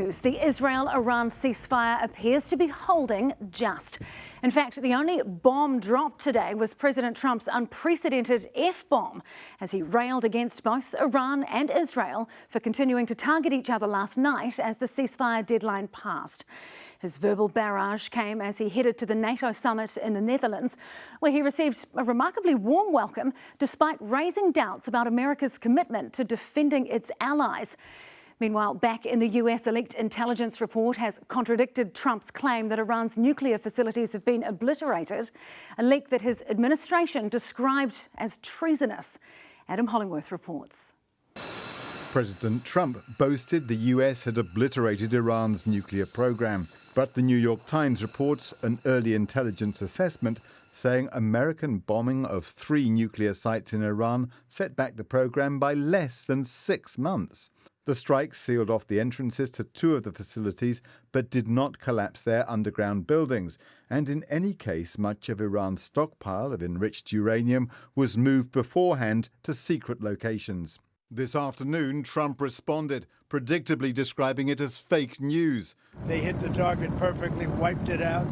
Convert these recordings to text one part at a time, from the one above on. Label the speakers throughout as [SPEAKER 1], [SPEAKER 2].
[SPEAKER 1] The Israel-Iran ceasefire appears to be holding just. In fact, the only bomb dropped today was President Trump's unprecedented F-bomb as he railed against both Iran and Israel for continuing to target each other last night as the ceasefire deadline passed. His verbal barrage came as he headed to the NATO summit in the Netherlands, where he received a remarkably warm welcome despite raising doubts about America's commitment to defending its allies. Meanwhile, back in the US, a leaked intelligence report has contradicted Trump's claim that Iran's nuclear facilities have been obliterated, a leak that his administration described as treasonous. Adam Hollingworth reports.
[SPEAKER 2] President Trump boasted the US had obliterated Iran's nuclear program, but the New York Times reports an early intelligence assessment saying American bombing of 3 nuclear sites in Iran set back the program by less than 6 months. The strikes sealed off the entrances to 2 of the facilities but did not collapse their underground buildings. And in any case, much of Iran's stockpile of enriched uranium was moved beforehand to secret locations. This afternoon, Trump responded, predictably describing it as fake news.
[SPEAKER 3] They hit the target perfectly, wiped it out,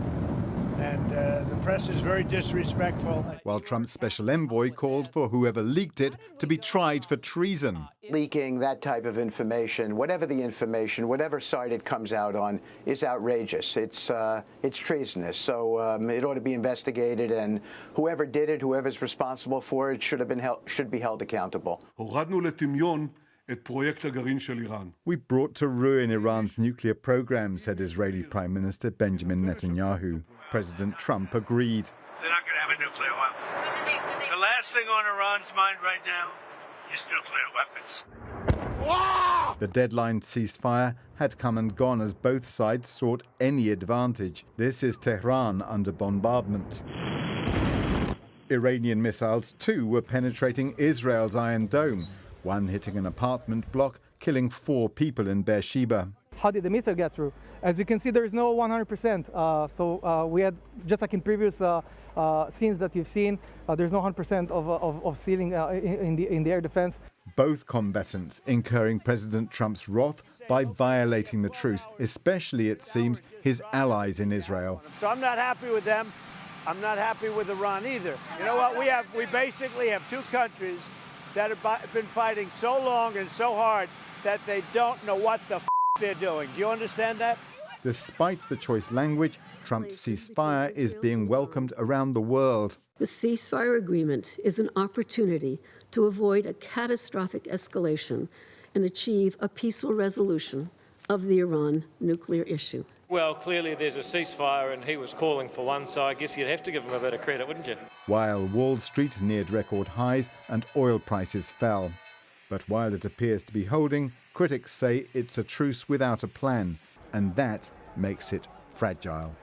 [SPEAKER 3] and the press is very disrespectful.
[SPEAKER 2] While Trump's special envoy called for whoever leaked it to be tried for treason.
[SPEAKER 4] Leaking that type of information, whatever the information, whatever side it comes out on, is outrageous. It's treasonous. So it ought to be investigated, and whoever did it, whoever's responsible for it, should be held accountable.
[SPEAKER 2] We brought to ruin Iran's nuclear program, said Israeli Prime Minister Benjamin Netanyahu. President Trump agreed.
[SPEAKER 5] They're not going to have a nuclear weapon. The last thing on Iran's mind right now is nuclear weapons.
[SPEAKER 2] The deadline ceasefire had come and gone as both sides sought any advantage. This is Tehran under bombardment. Iranian missiles, too, were penetrating Israel's Iron Dome, one hitting an apartment block, killing 4 people in Beersheba.
[SPEAKER 6] How did the missile get through? As you can see, there is no 100%. So we had, just like in previous scenes that you've seen, there's no 100% of sealing in the air defense.
[SPEAKER 2] Both combatants incurring President Trump's wrath by violating the truce, especially, it seems, his allies in Israel.
[SPEAKER 3] So I'm not happy with them. I'm not happy with Iran either. You know what? We basically have 2 countries that have been fighting so long and so hard that they don't know what the they're doing. Do you understand that?
[SPEAKER 2] Despite the choice language, Trump's ceasefire is being welcomed around the world.
[SPEAKER 7] The ceasefire agreement is an opportunity to avoid a catastrophic escalation and achieve a peaceful resolution of the Iran nuclear issue.
[SPEAKER 8] Well, clearly there's a ceasefire and he was calling for one, so I guess you'd have to give him a bit of credit, wouldn't you?
[SPEAKER 2] While Wall Street neared record highs and oil prices fell. But while it appears to be holding, critics say it's a truce without a plan, and that makes it fragile.